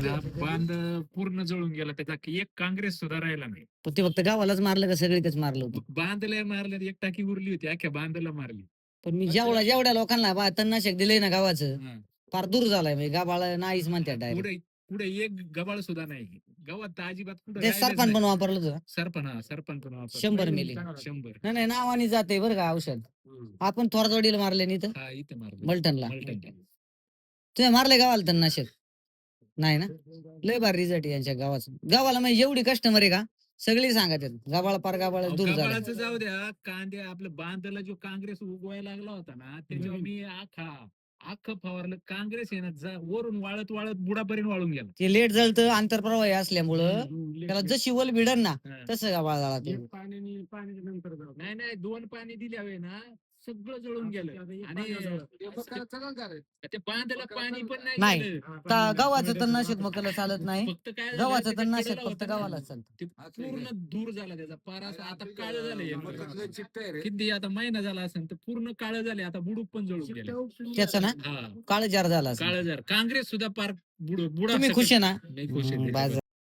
ना बांध पूर्ण जळून गेला, त्याचा एक काँग्रेस सुद्धा राहिला नाही. पण ते फक्त गावालाच मारलं का सगळीकच मारलं होतं? बांधला मारलं, एक टाकी उरली होती, अख्ख्या बांधाला मारली. पण मी जेवढ्या लोकांना तणनाशक दिलंय ना गावाचं, हा. फार दूर झालाय म्हणजे गावाला नाहीच म्हणतात डायरेक्ट. पुढे पुढे एक गबाळ सुद्धा नाही गावात, तर अजिबात कुठे ते सरपण पण वापरलं होतं. सरपण पण वापरलं. 100 मिली. 100. नाही नाही, नावाने जाते बरं का औषध. आपण थोरदोडीला मारले नाही तर हा, इथं मारलं मलटणला. मलटणला. तुम्ही मारले गावाला तणनाशक? नाही ना. लय भारी रिझल्ट यांच्या गावाचं. गावाला म्हणजे एवढी कस्टमर आहे का सगळी सांगत आहेत गावाला पार गावाला दूर झालं. गबाळाचं जाऊ द्या, कांदे आपलं बांधला जो काँग्रेस उगवायला लागला होता ना, त्याच्यावर मी अख्खं फवारलं. काँग्रेस आहे ना, वरून वाळत वाळत बुडापर्यंत वाळून गेला. ते लेट जळतं आंतरप्रवाही असल्यामुळं त्याला जशी वल भिडन ना तसं गावाला जाळा ते. नाही नाही, 2 पाणी दिल्यावे ना सगळं जळून गेलं. आणि ते बांधला पाणी पण नाही. गेलं. गावाचं तणनाशक मकला चालत नाही. फक्त काय झालं, गावाचं त्याच्या तणनाशक कडेला फक्त होतं ना, गावाला चालतं. ते पूर्ण दूर झाला त्याचा पारा, आता काळ झालं. किती आता महिना झाला असेल तर पूर्ण काळ झाले, आता बुडूक पण जळून गेले. त्याचं ना हा, काळजार झाला असेल. काळजार. काँग्रेस सुद्धा पार बुडा. तुम्ही खुश आहे ना? नाही खुश आहे. बाजार